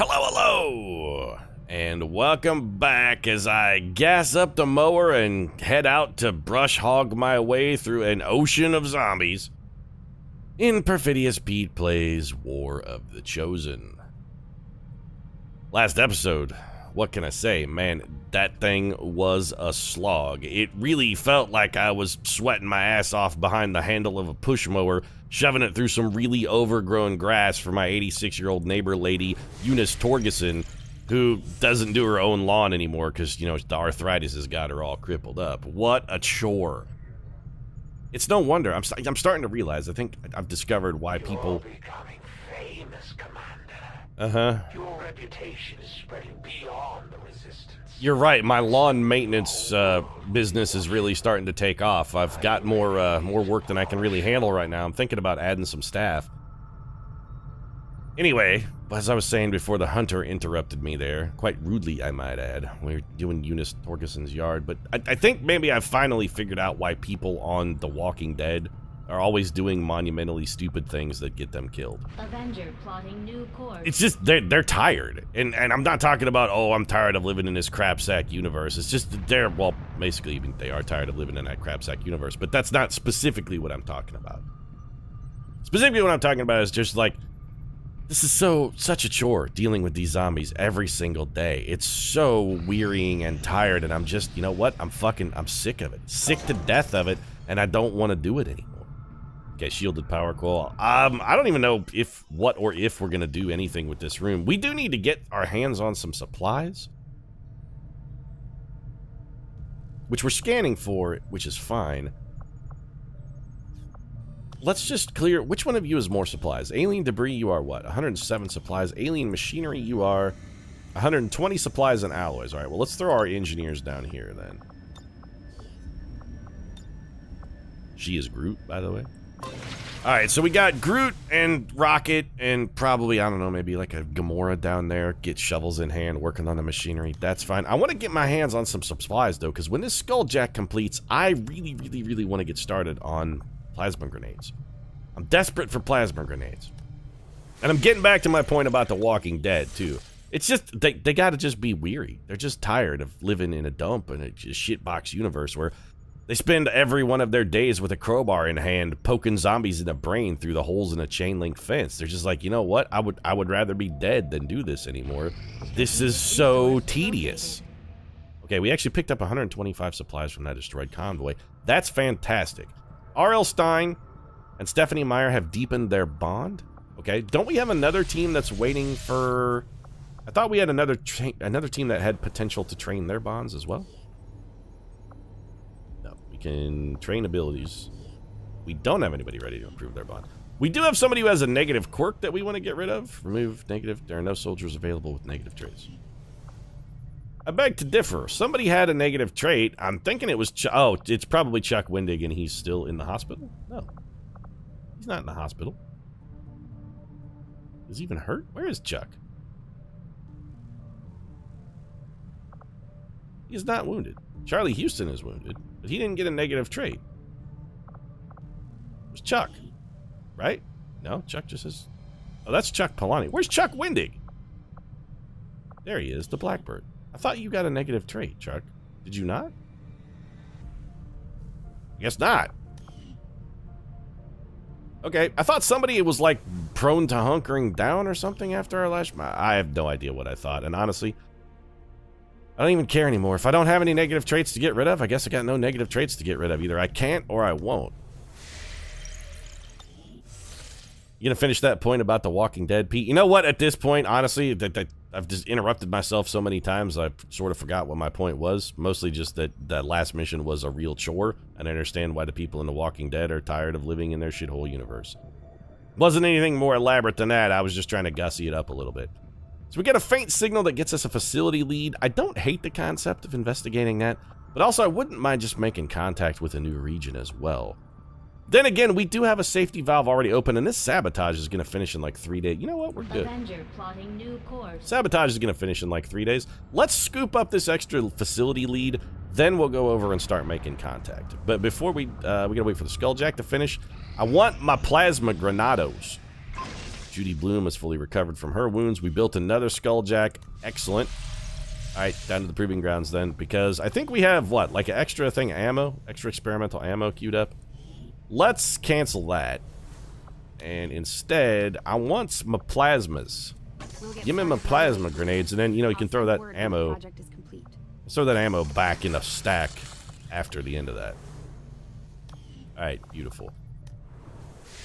Hello, hello, and welcome back as I gas up the mower and head out to brush hog my way through an ocean of zombies in Perfidious Pete Plays War of the Chosen. Last episode, what can I say? Man, that thing was a slog. It really felt like I was sweating my ass off behind the handle of a push mower, shoving it through some really overgrown grass for my 86-year-old neighbor lady, Eunice Torgerson, who doesn't do her own lawn anymore because, you know, the arthritis has got her all crippled up. What a chore. It's no wonder. I'm starting to realize, I think I've discovered why people... You're becoming famous, Commander. Uh-huh. Your reputation is spreading beyond the resistance. You're right, my lawn maintenance business is really starting to take off. I've got more work than I can really handle right now. I'm thinking about adding some staff. Anyway, as I was saying before the hunter interrupted me there, quite rudely I might add, we were doing Eunice Torgerson's yard, but I think maybe I've finally figured out why people on The Walking Dead are always doing monumentally stupid things that get them killed. Avenger plotting new course. It's just, they're tired. And I'm not talking about, oh, I'm tired of living in this crapsack universe. It's just that they're, well, basically, they are tired of living in that crapsack universe. But that's not specifically what I'm talking about. Specifically what I'm talking about is just like, this is such a chore dealing with these zombies every single day. It's so wearying and tired, and I'm just, you know what? I'm sick of it. Sick to death of it, and I don't want to do it anymore. Okay, shielded power coil. I don't even know if we're gonna do anything with this room. We do need to get our hands on some supplies, which we're scanning for, which is fine. Let's just clear, which one of you is more supplies? Alien debris, you are what? 107 supplies. Alien machinery, you are 120 supplies and alloys. All right, well, let's throw our engineers down here then. She is Groot, by the way. Alright, so we got Groot and Rocket and probably, I don't know, maybe like a Gamora down there. Get shovels in hand, working on the machinery. That's fine. I want to get my hands on some supplies, though, because when this Skulljack completes, I really want to get started on plasma grenades. I'm desperate for plasma grenades. And I'm getting back to my point about The Walking Dead, too. It's just, they gotta just be weary. They're just tired of living in a dump and a shitbox universe where they spend every one of their days with a crowbar in hand, poking zombies in the brain through the holes in a chain link fence. They're just like, you know what? I would rather be dead than do this anymore. This is so tedious. Okay, we actually picked up 125 supplies from that destroyed convoy. That's fantastic. R.L. Stein and Stephanie Meyer have deepened their bond. Okay, don't we have another team that's waiting for... I thought we had another team that had potential to train their bonds as well. Can train abilities. We don't have anybody ready to improve their bond. We do have somebody who has a negative quirk that we want to get rid of. Remove negative. There are no soldiers available with negative traits. I beg to differ. Somebody had a negative trait. I'm thinking it was oh, it's probably Chuck Wendig and he's still in the hospital? No. He's not in the hospital. Is he even hurt? Where is Chuck? He's not wounded. Charlie Houston is wounded, but he didn't get a negative trait. It was Chuck, right? No, Chuck just says... Oh, that's Chuck Palani. Where's Chuck Wendig? There he is, the Blackbird. I thought you got a negative trait, Chuck. Did you not? I guess not. Okay, I thought somebody was, like, prone to hunkering down or something after our last... I have no idea what I thought, and honestly... I don't even care anymore. If I don't have any negative traits to get rid of, I guess I got no negative traits to get rid of. Either I can't or I won't. You gonna finish that point about The Walking Dead, Pete? You know what? At this point, honestly, I've just interrupted myself so many times, I sort of forgot what my point was. Mostly just that that last mission was a real chore, and I understand why the people in The Walking Dead are tired of living in their shithole universe. Wasn't anything more elaborate than that. I was just trying to gussy it up a little bit. So we get a faint signal that gets us a facility lead. I don't hate the concept of investigating that, but also I wouldn't mind just making contact with a new region as well. Then again, we do have a safety valve already open, and this sabotage is going to finish in like 3 days. You know what? We're good. Avenger plotting new course. Sabotage is going to finish in like 3 days. Let's scoop up this extra facility lead, then we'll go over and start making contact. But before we got to wait for the Skulljack to finish. I want my plasma granados. Judy Bloom is fully recovered from her wounds. We built another Skulljack. Excellent. All right, down to the proving grounds then, because I think we have, what, like an extra thing of ammo? Extra experimental ammo queued up? Let's cancel that. And instead, I want my plasmas. Give me my plasma grenades, and then, you know, you can throw that ammo. Throw that ammo back in the stack after the end of that. All right, beautiful.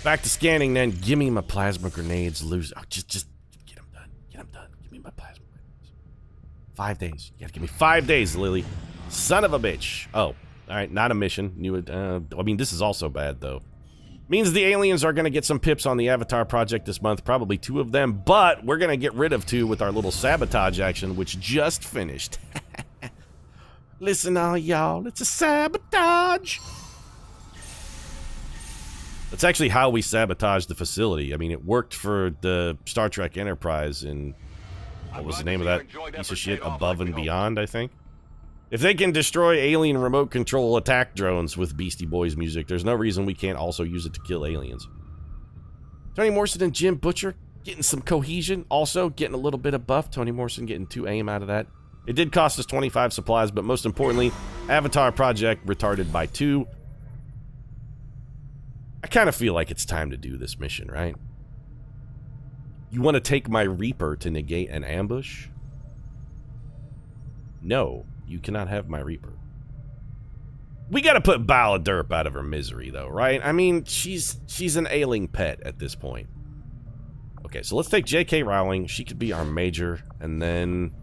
Back to scanning then. Give me my plasma grenades. Lose. Oh, just get them done. Get them done. Give me my plasma grenades. 5 days. You gotta give me 5 days, Lily. Son of a bitch. Oh, all right. Not a mission. New. I mean, this is also bad though. Means the aliens are gonna get some pips on the Avatar project this month. Probably 2 of them, but we're gonna get rid of 2 with our little sabotage action, which just finished. Listen, all y'all. It's a sabotage. That's actually how we sabotaged the facility. I mean, it worked for the Star Trek Enterprise in, what was the name of that piece of shit? Above and Beyond, I think. If they can destroy alien remote control attack drones with Beastie Boys music, there's no reason we can't also use it to kill aliens. Tony Morrison and Jim Butcher getting some cohesion. Also getting a little bit of buff. Tony Morrison getting 2 aim out of that. It did cost us 25 supplies, but most importantly, Avatar project retarded by 2. I kind of feel like it's time to do this mission, right? You want to take my Reaper to negate an ambush? No, you cannot have my Reaper. We gotta put Bala Derp out of her misery, though, right? I mean, she's an ailing pet at this point. Okay, so let's take J.K. Rowling. She could be our major, and then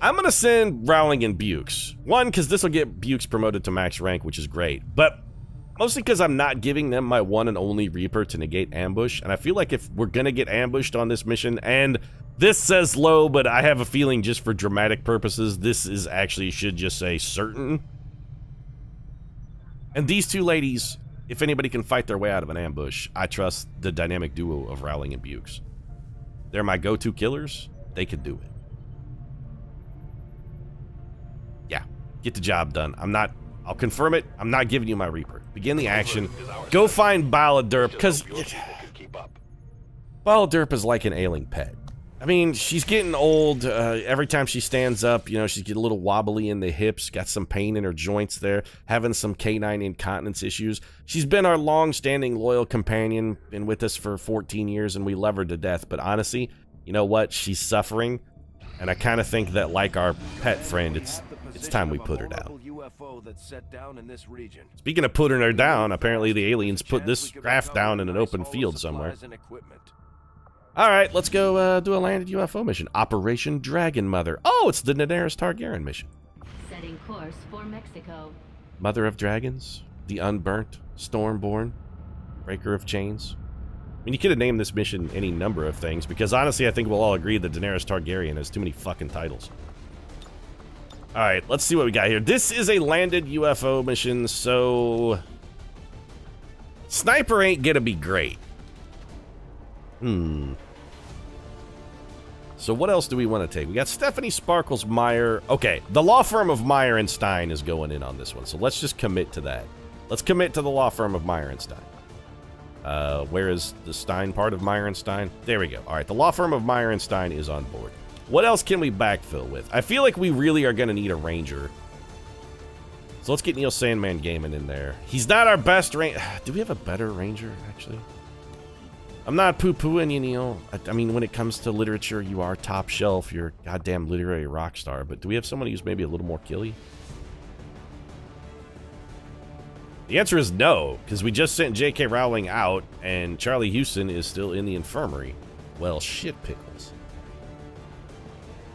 I'm gonna send Rowling and Bukes. 1, because this will get Bukes promoted to max rank, which is great. But mostly because I'm not giving them my one and only Reaper to negate ambush. And I feel like if we're gonna get ambushed on this mission, and this says low, but I have a feeling just for dramatic purposes, this is actually should just say certain. And these 2 ladies, if anybody can fight their way out of an ambush, I trust the dynamic duo of Rowling and Bukes. They're my go-to killers. They could do it. Get the job done. I'll confirm it. I'm not giving you my Reaper. Begin the action. Go find Bala Derp, because Bala Derp is like an ailing pet. I mean, she's getting old. Every time she stands up, you know, she's getting a little wobbly in the hips, got some pain in her joints there, having some canine incontinence issues. She's been our long-standing loyal companion, been with us for 14 years, and we love her to death. But honestly, you know what? She's suffering, and I kind of think that, like our pet friend, it's time we put her down. Speaking of putting her down, apparently the aliens put this craft down in an open field somewhere. Alright, let's go do a landed UFO mission. Operation Dragon Mother. Oh, it's the Daenerys Targaryen mission. Setting course for Mexico. Mother of Dragons, the Unburnt, Stormborn, Breaker of Chains. I mean, you could have named this mission any number of things, because honestly, I think we'll all agree that Daenerys Targaryen has too many fucking titles. Alright, let's see what we got here. This is a landed UFO mission, so Sniper ain't gonna be great. So what else do we want to take? We got Stephanie Sparkles Meyer. Okay, the law firm of Meyer and Stein is going in on this one, so let's just commit to that. Let's commit to the law firm of Meyer and Stein. Where is the Stein part of Meyer and Stein? There we go. Alright, the law firm of Meyer and Stein is on board. What else can we backfill with? I feel like we really are going to need a ranger. So let's get Neil Sandman Gaiman in there. He's not our best ranger. Do we have a better ranger, actually? I'm not poo-pooing you, Neil. I mean, when it comes to literature, you are top shelf. You're a goddamn literary rock star. But do we have somebody who's maybe a little more killy? The answer is no, because we just sent J.K. Rowling out, and Charlie Houston is still in the infirmary. Well, shit pickles.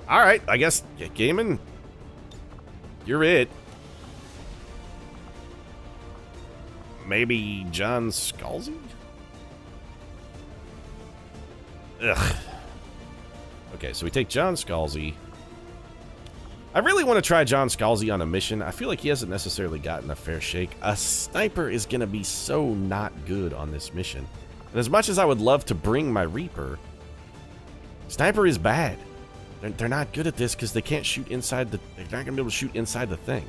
Alright, I guess, Gaiman, you're it. Maybe John Scalzi? Ugh. Okay, so we take John Scalzi. I really want to try John Scalzi on a mission. I feel like he hasn't necessarily gotten a fair shake. A sniper is going to be so not good on this mission. And as much as I would love to bring my Reaper, sniper is bad. They're not good at this because they can't shoot inside the... They're not going to be able to shoot inside the thing.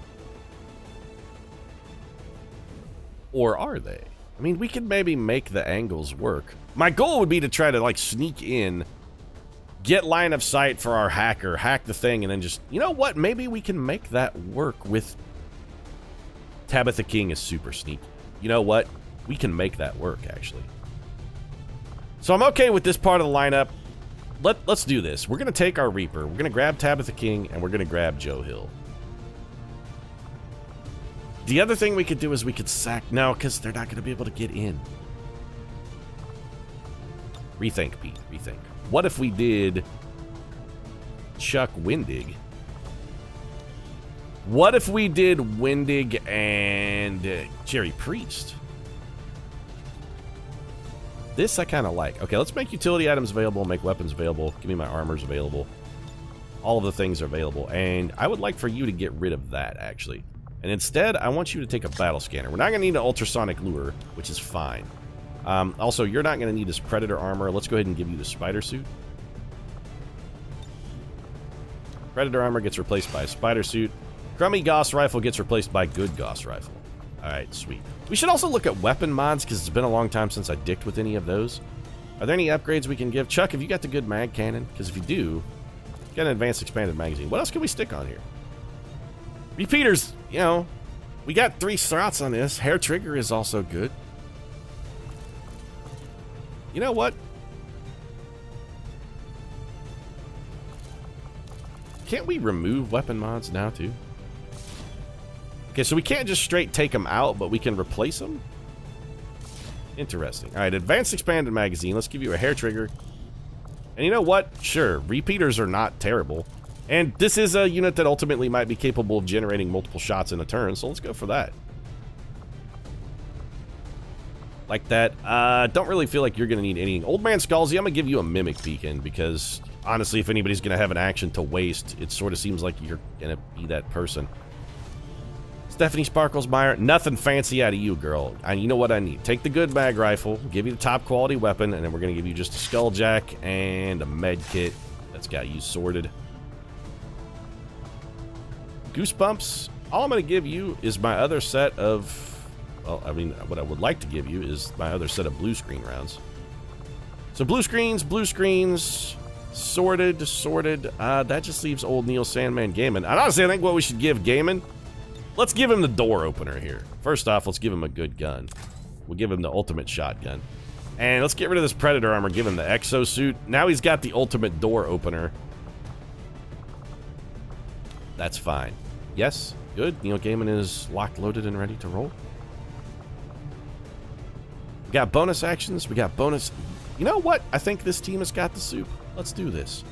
Or are they? I mean, we could maybe make the angles work. My goal would be to try to, like, sneak in, get line of sight for our hacker, hack the thing, and then just... You know what? Maybe we can make that work with... Tabitha King is super sneaky. You know what? We can make that work, actually. So I'm okay with this part of the lineup. Let's do this. We're going to take our Reaper. We're going to grab Tabitha King, and we're going to grab Joe Hill. The other thing we could do is we could sack... No, because they're not going to be able to get in. Rethink, Pete. Rethink. What if we did... Chuck Windig? What if we did Windig and Jerry Priest? This I kind of like. Okay, let's make utility items available, make weapons available, give me my armors available. All of the things are available, and I would like for you to get rid of that, actually. And instead, I want you to take a battle scanner. We're not going to need an ultrasonic lure, which is fine. Also, you're not going to need this predator armor. Let's go ahead and give you the spider suit. Predator armor gets replaced by a spider suit. Crummy Gauss rifle gets replaced by good Gauss rifle. Alright, sweet. We should also look at weapon mods, because it's been a long time since I dicked with any of those. Are there any upgrades we can give? Chuck, have you got the good mag cannon? Because if you do, get an advanced expanded magazine. What else can we stick on here? Repeaters, you know, we got 3 slots on this. Hair trigger is also good. You know what? Can't we remove weapon mods now, too? Okay, so we can't just straight take them out, but we can replace them? Interesting. All right, advanced expanded magazine. Let's give you a hair trigger. And you know what? Sure, repeaters are not terrible. And this is a unit that ultimately might be capable of generating multiple shots in a turn, so let's go for that. Like that. Don't really feel like you're going to need any. Old Man Scalzi, I'm going to give you a Mimic Beacon, because honestly, if anybody's going to have an action to waste, it sort of seems like you're going to be that person. Stephanie Sparkles Meyer, nothing fancy out of you, girl. And you know what I need? Take the good mag rifle, give you the top quality weapon, and then we're going to give you just a skulljack and a med kit that's got you sorted. Goosebumps, all I'm going to give you is my other set of... Well, I mean, what I would like to give you is my other set of blue screen rounds. So blue screens, sorted. That just leaves old Neil Sandman Gaiman. And honestly, I think what we should give Gaiman... Let's give him the door opener here. First off, let's give him a good gun. We'll give him the ultimate shotgun. And let's get rid of this Predator armor, give him the exosuit. Now he's got the ultimate door opener. That's fine. Yes, good. Neil Gaiman is locked, loaded, and ready to roll. We got bonus actions. We got bonus... You know what? I think this team has got the soup. Let's do this.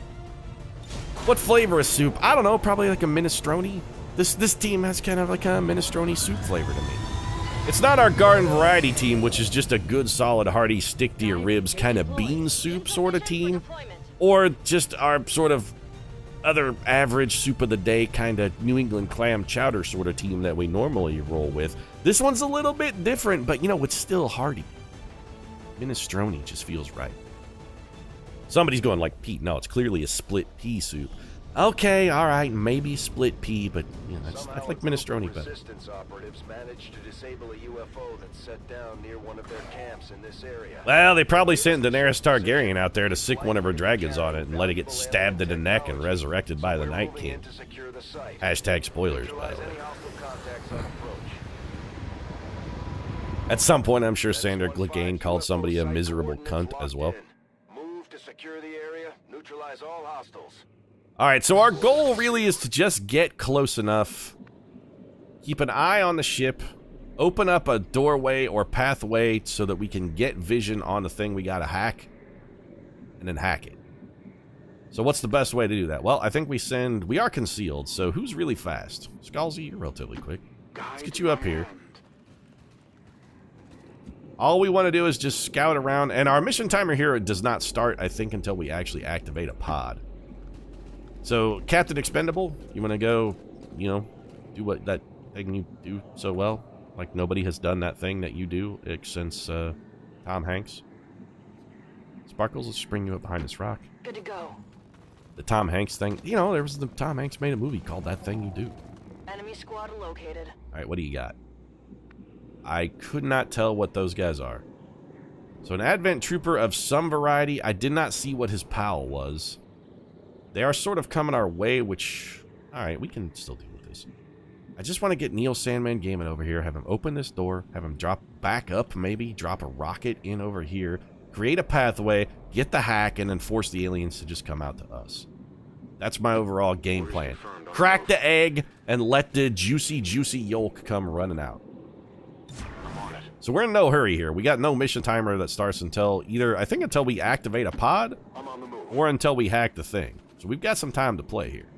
What flavor is soup? I don't know. Probably like a minestrone. This team has kind of like a minestrone soup flavor to me. It's not our garden variety team, which is just a good, solid, hearty, stick to your ribs kind of bean soup sort of team. Or just our sort of other average soup of the day kind of New England clam chowder sort of team that we normally roll with. This one's a little bit different, but you know, it's still hearty. Minestrone just feels right. Somebody's going like, Pete, no, it's clearly a split pea soup. Okay, all right, maybe split pea, but you know, I like minestrone better. Resistance operatives managed to disable a UFO that set down near one of their camps in this area. Well, they probably sent Daenerys Targaryen out there to sick one of her dragons on it and let it get stabbed in the neck and resurrected by the Night King. Hashtag spoilers, by the way. At some point, I'm sure Sandor Clegane called somebody a miserable cunt as well. Move to secure the area, neutralize all hostiles. Alright, so our goal really is to just get close enough, keep an eye on the ship, open up a doorway or pathway so that we can get vision on the thing we gotta hack, and then hack it. So what's the best way to do that? Well, I think we are concealed, so who's really fast? Scalzi, you're relatively quick. Let's get you up here. All we want to do is just scout around, and our mission timer here does not start, I think, until we actually activate a pod. So, Captain Expendable, you want to go, you know, do what that thing you do so well? Like nobody has done that thing that you do since Tom Hanks. Sparkles, let's bring you up behind this rock. Good to go. The Tom Hanks thing, you know, Tom Hanks made a movie called That Thing You Do. Enemy squad located. All right, what do you got? I could not tell what those guys are. So an Advent Trooper of some variety. I did not see what his POW was. They are sort of coming our way, which... Alright, we can still deal with this. I just want to get Neil Sandman Gaming over here, have him open this door, have him drop back up, maybe, drop a rocket in over here, create a pathway, get the hack, and then force the aliens to just come out to us. That's my overall game plan. Crack the egg and let the juicy, juicy yolk come running out. So we're in no hurry here. We got no mission timer that starts until either, I think until we activate a pod, or until we hack the thing. So we've got some time to play here.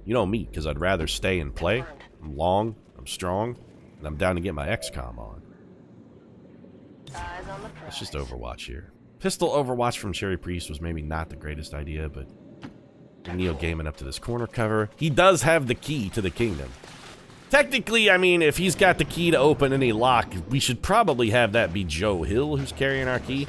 You know me, because I'd rather stay and play. I'm long, I'm strong, and I'm down to get my XCOM on. Let's just Overwatch here. Pistol Overwatch from Cherry Priest was maybe not the greatest idea, but Neil Gaiman up to this corner cover. He does have the key to the kingdom. Technically, I mean, if he's got the key to open any lock, we should probably have that be Joe Hill who's carrying our key.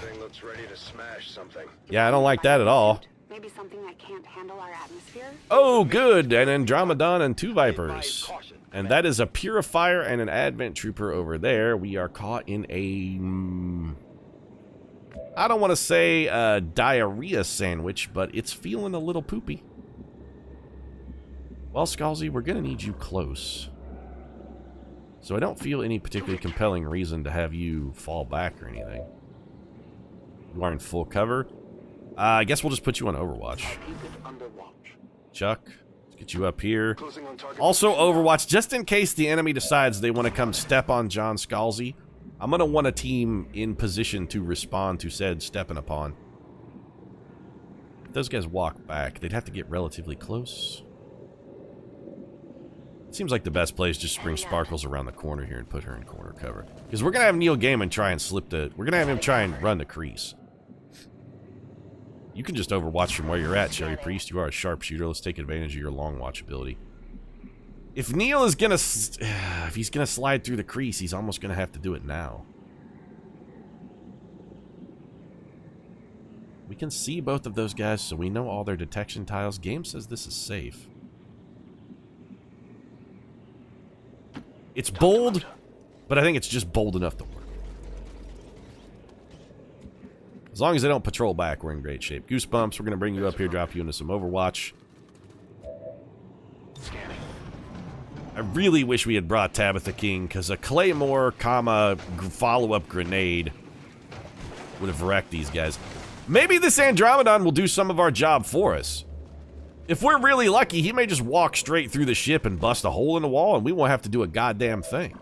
Yeah, I don't like that at all. Maybe something that can't handle our atmosphere? Oh, good! An Andromedon and 2 Vipers. And that is a Purifier and an Advent Trooper over there. We are caught in a... I don't want to say a diarrhea sandwich, but it's feeling a little poopy. Well, Scalzi, we're going to need you close. So I don't feel any particularly compelling reason to have you fall back or anything. You are in full cover. I guess we'll just put you on Overwatch. Chuck, let's get you up here. Also Overwatch, just in case the enemy decides they want to come step on John Scalzi. I'm going to want a team in position to respond to said stepping upon. If those guys walk back, they'd have to get relatively close. It seems like the best play is just bring Sparkles around the corner here and put her in corner cover. Because we're going to have Neil Gaiman try and slip the... We're going to have him try and run the crease. You can just Overwatch from where you're at, Cherry Priest. You are a sharpshooter. Let's take advantage of your long watch ability. If Neil is gonna... if he's gonna slide through the crease, he's almost gonna have to do it now. We can see both of those guys, so we know all their detection tiles. Game says this is safe. It's bold, but I think it's just bold enough to work. As long as they don't patrol back, we're in great shape. Goosebumps, we're going to bring you up here, drop you into some Overwatch. I really wish we had brought Tabitha King, because a Claymore, follow-up grenade would have wrecked these guys. Maybe this Andromedon will do some of our job for us. If we're really lucky, he may just walk straight through the ship and bust a hole in the wall, and we won't have to do a goddamn thing.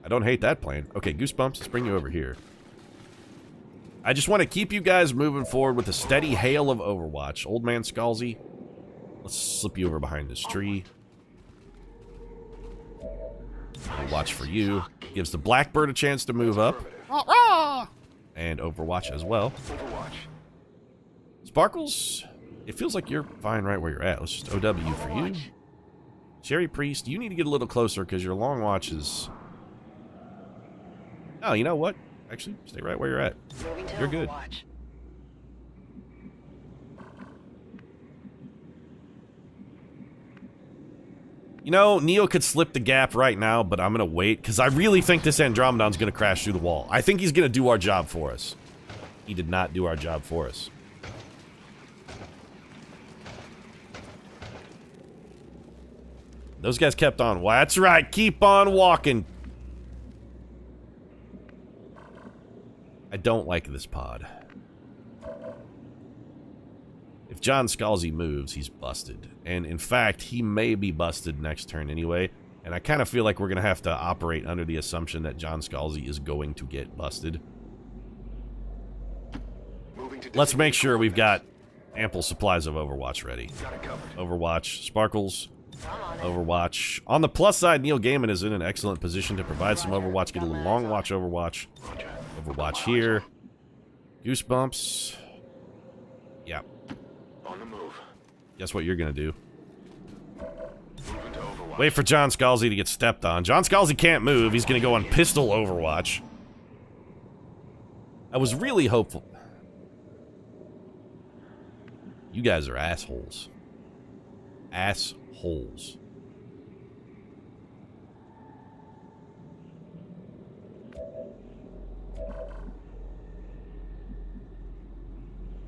I don't hate that plan. Okay, Goosebumps, let's bring you over here. I just want to keep you guys moving forward with a steady hail of Overwatch. Old Man Scalzi, let's slip you over behind this tree. Watch for you. Gives the Blackbird a chance to move up. And Overwatch as well. Sparkles, it feels like you're fine right where you're at. Let's just OW for you. Cherry Priest, you need to get a little closer because your long watch is... Oh, you know what? Actually, stay right where you're at. You're good. You know, Neo could slip the gap right now, but I'm going to wait, because I really think this Andromedon's going to crash through the wall. I think he's going to do our job for us. He did not do our job for us. Those guys kept on. Well, that's right. Keep on walking. I don't like this pod. If John Scalzi moves, he's busted. And in fact, he may be busted next turn anyway. And I kind of feel like we're going to have to operate under the assumption that John Scalzi is going to get busted. Let's make sure we've got ample supplies of Overwatch ready. Overwatch, Sparkles, Overwatch. On the plus side, Neil Gaiman is in an excellent position to provide some Overwatch. Get a little long watch Overwatch. Overwatch here. Goosebumps. Yeah. On the move. Guess what you're gonna do? Wait for John Scalzi to get stepped on. John Scalzi can't move. He's gonna go on pistol Overwatch. I was really hopeful. You guys are assholes. Assholes.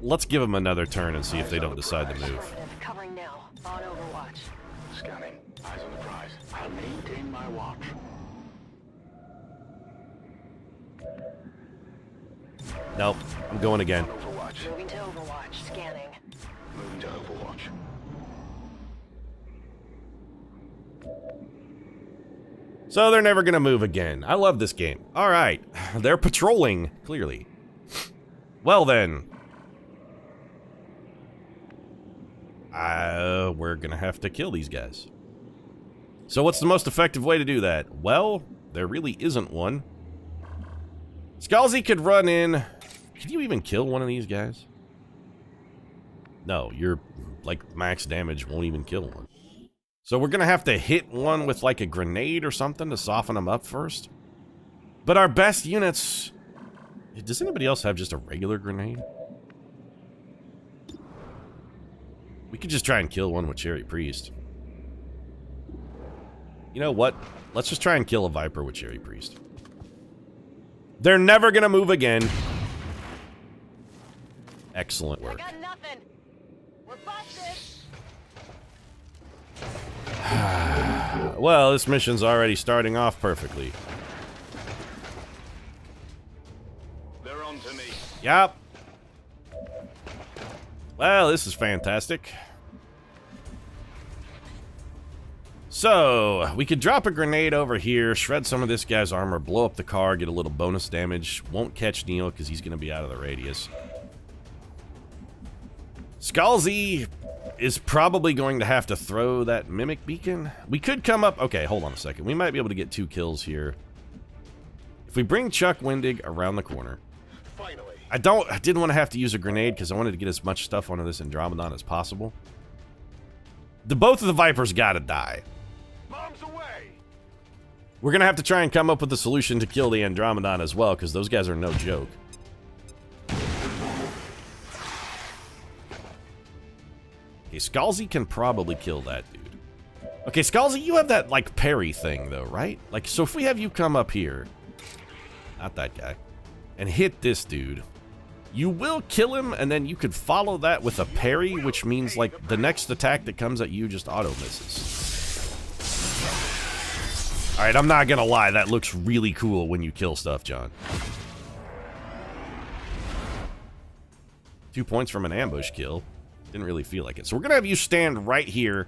let's give them another turn and see if they don't decide to move. Covering now. On Overwatch. Scanning. Eyes on the prize. I'll maintain my watch. Nope, I'm going again. Overwatch. Moving to Overwatch. Scanning. Moving to Overwatch. So they're never gonna move again. I love this game. All right, they're patrolling, clearly. Well then. We're gonna have to kill these guys. So what's the most effective way to do that? Well, there really isn't one. Scalzi could run in. Can you even kill one of these guys? No, your like max damage won't even kill one. So we're gonna have to hit one with like a grenade or something to soften them up first. But our best units... Does anybody else have just a regular grenade? We could just try and kill one with Cherry Priest. You know what? Let's just try and kill a Viper with Cherry Priest. They're never gonna move again. Excellent work. I got nothing. We're busted. Well, this mission's already starting off perfectly. They're on to me. Yep. Well, this is fantastic. So, we could drop a grenade over here, shred some of this guy's armor, blow up the car, get a little bonus damage. Won't catch Neil because he's going to be out of the radius. Scalzi is probably going to have to throw that mimic beacon. We could come up... Okay, hold on a second. We might be able to get 2 kills here. If we bring Chuck Wendig around the corner... Finally. I didn't want to have to use a grenade because I wanted to get as much stuff onto this Andromedon as possible. Both of the Vipers gotta die. Bombs away. We're gonna have to try and come up with a solution to kill the Andromedon as well, because those guys are no joke. Okay, Scalzi can probably kill that dude. Okay, Scalzi, you have that, like, parry thing, though, right? Like, so if we have you come up here... Not that guy. And hit this dude... You will kill him, and then you could follow that with a parry, which means, like, the next attack that comes at you just auto-misses. Alright, I'm not gonna lie, that looks really cool when you kill stuff, John. 2 points from an ambush kill. Didn't really feel like it. So we're gonna have you stand right here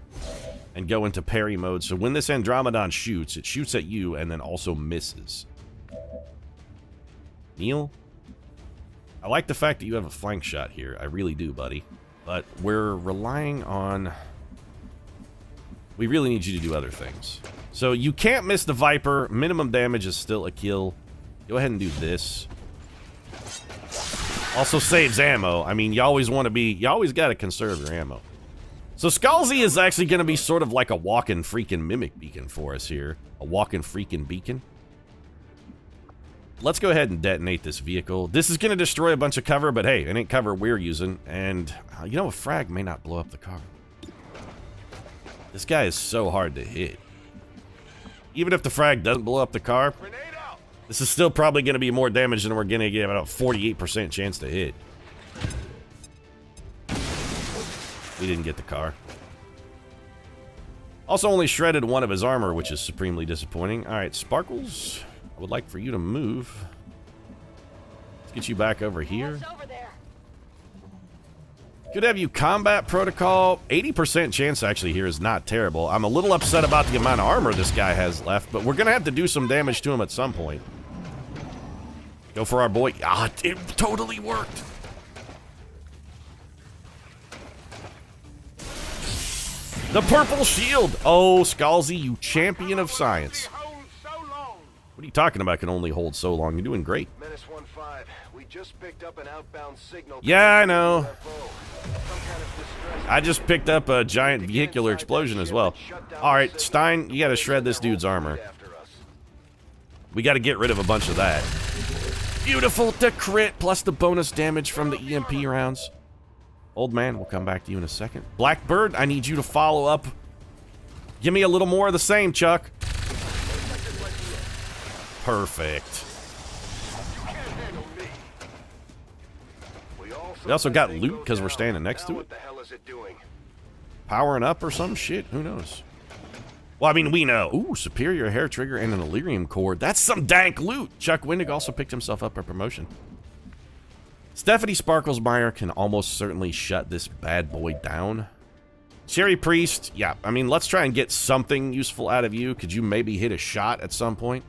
and go into parry mode, so when this Andromedon shoots, it shoots at you and then also misses. Neil? I like the fact that you have a flank shot here. I really do, buddy. But we're relying on... We really need you to do other things. So you can't miss the Viper. Minimum damage is still a kill. Go ahead and do this. Also saves ammo. I mean, you always want to be... You always got to conserve your ammo. So Scalzi is actually going to be sort of like a walking freaking mimic beacon for us here. A walking freaking beacon. Let's go ahead and detonate this vehicle. This is going to destroy a bunch of cover, but hey, it ain't cover we're using. And, you know, a frag may not blow up the car. This guy is so hard to hit. Even if the frag doesn't blow up the car, this is still probably going to be more damage than we're going to get. About a 48% chance to hit. We didn't get the car. Also only shredded one of his armor, which is supremely disappointing. Alright, Sparkles... I would like for you to move. Let's get you back over here. Could have you combat protocol. 80% chance actually here is not terrible. I'm a little upset about the amount of armor this guy has left, but we're going to have to do some damage to him at some point. Go for our boy. Ah, it totally worked. The purple shield. Oh, Scalzi, you champion of science. What are you talking about can only hold so long? You're doing great. Menace 1-5. We just picked up an outbound signal. Yeah, I know. I just picked up a giant vehicular explosion as well. Alright, Stein, you gotta shred this dude's armor. We gotta get rid of a bunch of that. Beautiful, the crit, plus the bonus damage from the EMP rounds. Old man, we'll come back to you in a second. Blackbird, I need you to follow up. Give me a little more of the same, Chuck. Perfect. We also got loot because we're standing next to it. What the hell is it doing? Powering up or some shit? Who knows? Well, I mean, we know. Ooh, superior hair trigger and an Illyrium cord. That's some dank loot. Chuck Wendig also picked himself up a promotion. Stephanie Sparklesmeyer can almost certainly shut this bad boy down. Cherry Priest, yeah, I mean, let's try and get something useful out of you. Could you maybe hit a shot at some point?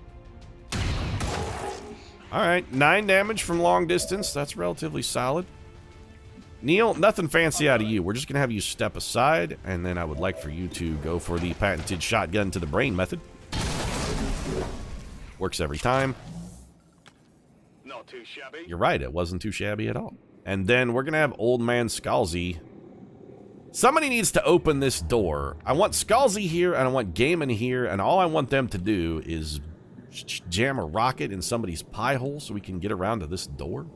All right, 9 damage from long distance. That's relatively solid. Neil, nothing fancy out of you. We're just going to have you step aside, and then I would like for you to go for the patented shotgun to the brain method. Works every time. Not too shabby. You're right, it wasn't too shabby at all. And then we're going to have Old Man Scalzi. Somebody needs to open this door. I want Scalzi here, and I want Gaiman here, and all I want them to do is jam a rocket in somebody's pie hole so we can get around to this door.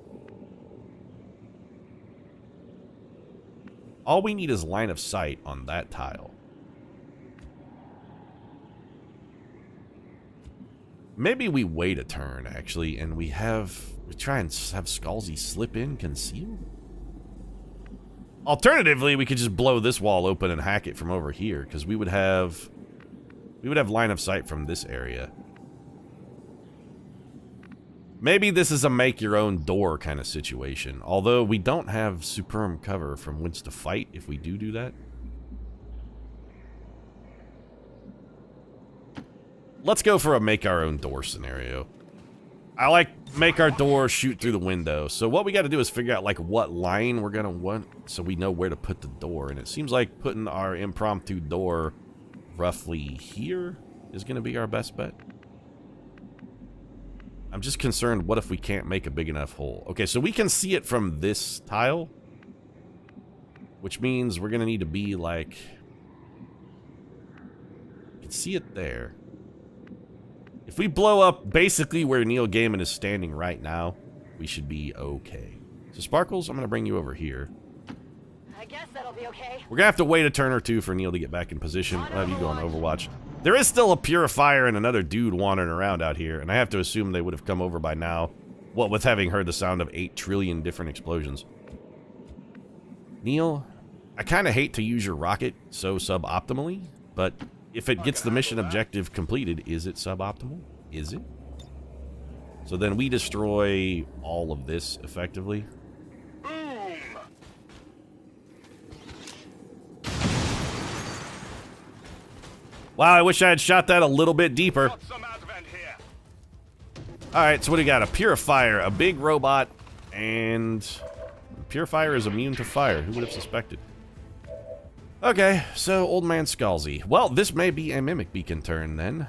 All we need is line of sight on that tile. Maybe we wait a turn, actually, and we try and have Scalzi slip in concealed. Alternatively, we could just blow this wall open and hack it from over here, because we would have line of sight from this area. Maybe this is a make-your-own-door kind of situation, although we don't have superb cover from whence to fight if we do that. Let's go for a make-our-own-door scenario. I like make our door shoot through the window, so what we got to do is figure out, like, what line we're going to want so we know where to put the door, and it seems like putting our impromptu door roughly here is going to be our best bet. I'm just concerned, what if we can't make a big enough hole? Okay, so we can see it from this tile, which means we're going to need to be, like... You can see it there. If we blow up basically where Neil Gaiman is standing right now, we should be okay. So, Sparkles, I'm going to bring you over here. I guess that'll be okay. We're going to have to wait a turn or two for Neil to get back in position. We'll have you go on Overwatch. There is still a Purifier and another dude wandering around out here, and I have to assume they would have come over by now, what with having heard the sound of 8 trillion different explosions. Neil, I kind of hate to use your rocket so suboptimally, but if it gets the mission objective completed, is it suboptimal? Is it? So then we destroy all of this, effectively. Wow, I wish I had shot that a little bit deeper. Alright, so what do we got? A Purifier, a big robot, and... Purifier is immune to fire. Who would have suspected? Okay, so Old Man Scalzi. Well, this may be a Mimic Beacon turn, then.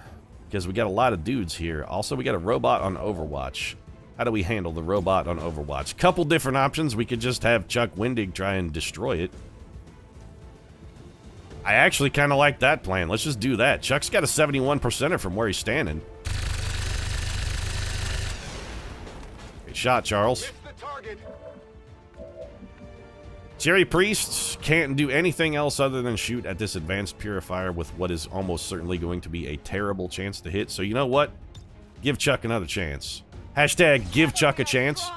Because we got a lot of dudes here. Also, we got a robot on Overwatch. How do we handle the robot on Overwatch? Couple different options. We could just have Chuck Wendig try and destroy it. I actually kind of like that plan. Let's just do that. Chuck's got a 71%er from where he's standing. Great shot, Charles. Cherry Priest can't do anything else other than shoot at this advanced Purifier with what is almost certainly going to be a terrible chance to hit. So you know what? Give Chuck another chance. Hashtag give Chuck a chance.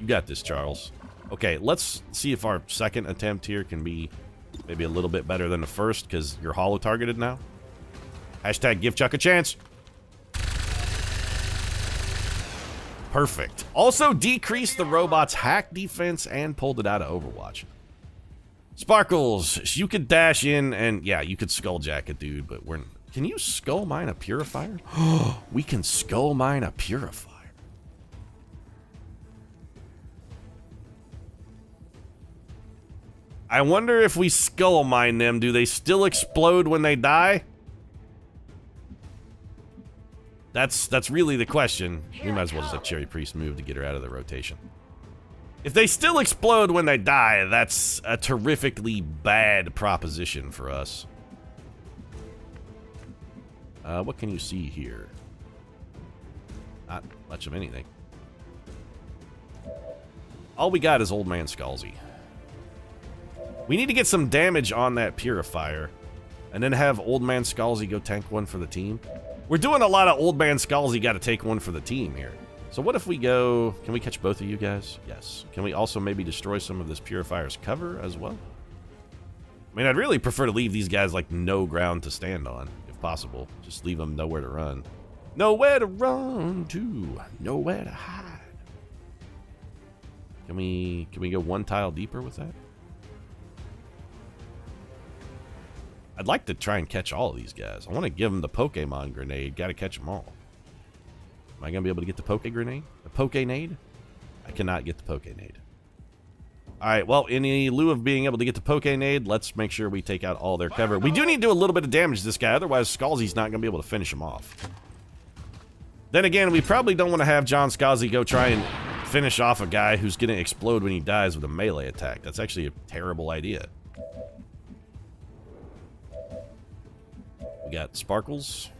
You got this, Charles. Okay, let's see if our second attempt here can be maybe a little bit better than the first, because you're holo-targeted now. Hashtag give Chuck a chance. Perfect. Also decreased the robot's hack defense and pulled it out of Overwatch. Sparkles, you could dash in and, yeah, you could skulljack a dude, but we're... Can you skull mine a Purifier? We can skull mine a Purifier. I wonder if we skull mine them, do they still explode when they die? That's really the question. We might as well just have Cherry Priest move to get her out of the rotation. If they still explode when they die, that's a terrifically bad proposition for us. What can you see here? Not much of anything. All we got is Old Man Scalzi. We need to get some damage on that Purifier, and then have Old Man Scalzi go tank one for the team. We're doing a lot of Old Man Scalzi gotta take one for the team here. So what if we go... Can we catch both of you guys? Yes. Can we also maybe destroy some of this Purifier's cover as well? I mean, I'd really prefer to leave these guys, like, no ground to stand on, if possible. Just leave them nowhere to run. Nowhere to run to. Nowhere to hide. Can we go one tile deeper with that? I'd like to try and catch all of these guys. I want to give them the Pokemon grenade. Got to catch them all. Am I going to be able to get the Poke Grenade? The Poke-nade? I cannot get the Poke-nade. Alright, well, in lieu of being able to get the Poke-nade, let's make sure we take out all their cover. We do need to do a little bit of damage to this guy, otherwise Scalzi's not going to be able to finish him off. Then again, we probably don't want to have John Scalzi go try and finish off a guy who's going to explode when he dies with a melee attack. That's actually a terrible idea. We got Sparkles.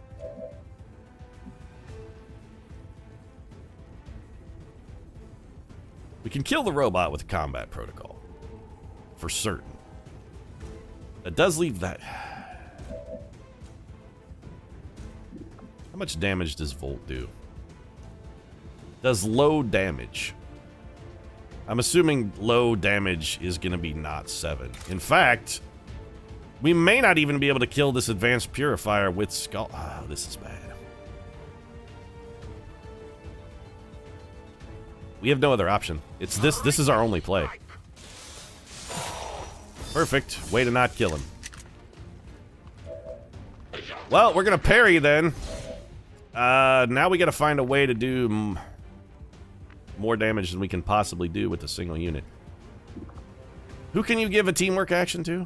We can kill the robot with a combat protocol. For certain. That does leave that... How much damage does Volt do? Does low damage. I'm assuming low damage is going to be not 7. In fact, we may not even be able to kill this advanced purifier with Skull... Oh, this is bad. We have no other option. It's this. This is our only play. Perfect. Way to not kill him. Well, we're going to parry then. Now we got to find a way to do more damage than we can possibly do with a single unit. Who can you give a teamwork action to?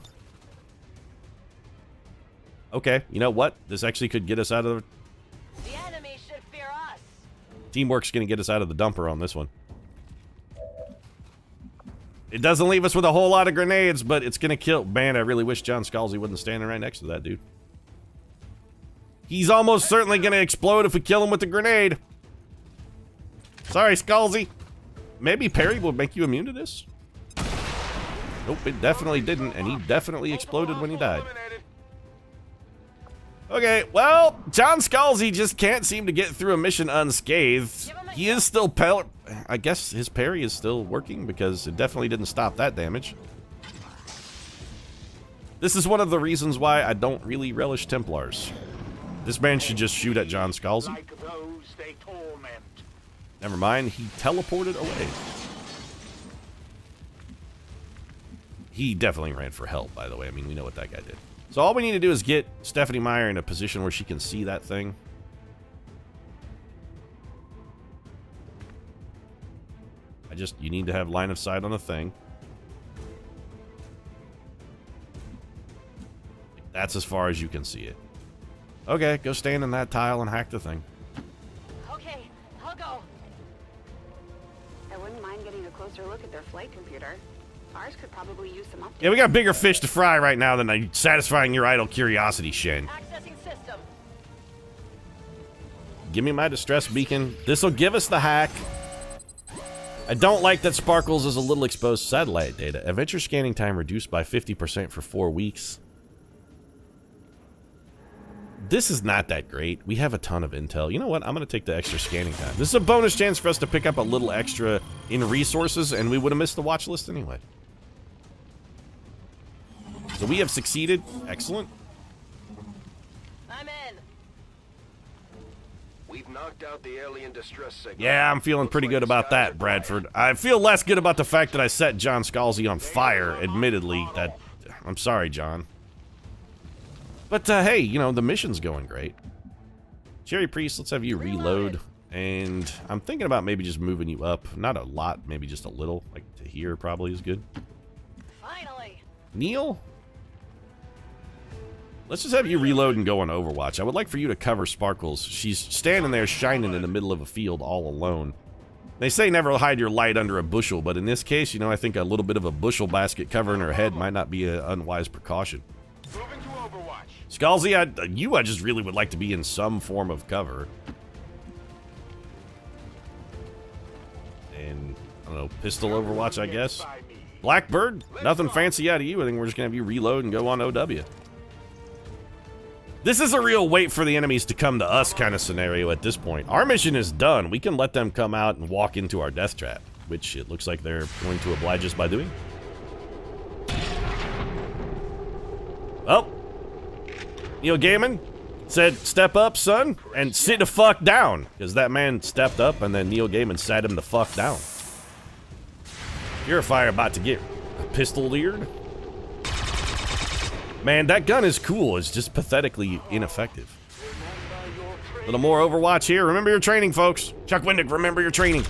Okay, you know what? This actually could get us out of the... The enemy should fear us. Teamwork's going to get us out of the dumper on this one. It doesn't leave us with a whole lot of grenades, but it's going to kill... Man, I really wish John Scalzi wasn't standing right next to that dude. He's almost certainly going to explode if we kill him with the grenade. Sorry, Scalzi. Maybe parry will make you immune to this? Nope, it definitely didn't, and he definitely exploded when he died. Okay, well, John Scalzi just can't seem to get through a mission unscathed. He is still I guess his parry is still working because it definitely didn't stop that damage. This is one of the reasons why I don't really relish Templars. This man should just shoot at John Scalzi. Like those they torment. Never mind, he teleported away. He definitely ran for help, by the way. I mean, we know what that guy did. So all we need to do is get Stephanie Meyer in a position where she can see that thing. You need to have line of sight on the thing. That's as far as you can see it. Okay, go stand in that tile and hack the thing. Okay, I'll go. I wouldn't mind getting a closer look at their flight computer. Ours could probably use some updates. Yeah, we got bigger fish to fry right now than satisfying your idle curiosity, Shen. Accessing system. Give me my distress beacon. This'll give us the hack. I don't like that Sparkles is a little exposed satellite data. Adventure scanning time reduced by 50% for 4 weeks. This is not that great. We have a ton of intel. You know what? I'm going to take the extra scanning time. This is a bonus chance for us to pick up a little extra in resources, and we would have missed the watch list anyway. So we have succeeded. Excellent. I'm in. We've knocked out the alien distress signal. Yeah, I'm feeling pretty good about that, Bradford. I feel less good about the fact that I set John Scalzi on fire, admittedly. I'm sorry, John. But, hey, you know, the mission's going great. Cherry Priest, let's have you reload. And I'm thinking about maybe just moving you up. Not a lot, maybe just a little. Like, to here probably is good. Finally. Neil? Let's just have you reload and go on Overwatch. I would like for you to cover Sparkles. She's standing there shining in the middle of a field all alone. They say never hide your light under a bushel, but in this case, you know, I think a little bit of a bushel basket covering her head might not be an unwise precaution. Moving to Overwatch. Scalzi, I just really would like to be in some form of cover. And, I don't know, pistol Overwatch, I guess. Blackbird, nothing fancy out of you. I think we're just going to have you reload and go on OW. This is a real wait for the enemies to come to us kind of scenario at this point. Our mission is done. We can let them come out and walk into our death trap, which it looks like they're going to oblige us by doing. Oh. Neil Gaiman said, step up, son, and sit the fuck down. Because that man stepped up, and then Neil Gaiman sat him the fuck down. Purifier about to get pistol-eared. Man, that gun is cool. It's just pathetically ineffective. A little more Overwatch here. Remember your training, folks. Chuck Wendick, remember your training.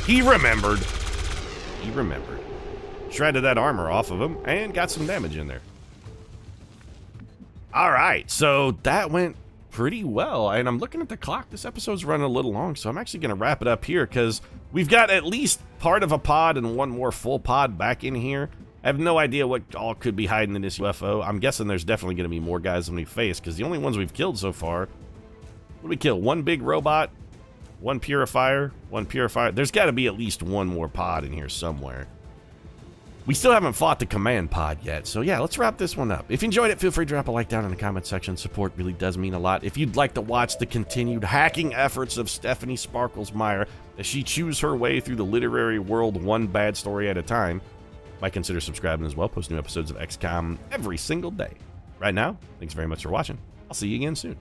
He remembered. He remembered. Shredded that armor off of him and got some damage in there. All right, so that went pretty well. And I'm looking at the clock. This episode's running a little long, so I'm actually going to wrap it up here because we've got at least part of a pod and one more full pod back in here. I have no idea what all could be hiding in this UFO. I'm guessing there's definitely going to be more guys than we face, because the only ones we've killed so far... What did we kill? One big robot, one purifier. There's got to be at least one more pod in here somewhere. We still haven't fought the command pod yet, so yeah, let's wrap this one up. If you enjoyed it, feel free to drop a like down in the comment section. Support really does mean a lot. If you'd like to watch the continued hacking efforts of Stephanie Sparkles-Meyer as she chews her way through the literary world one bad story at a time, might consider subscribing as well. Post new episodes of XCOM every single day. Right now, thanks very much for watching. I'll see you again soon.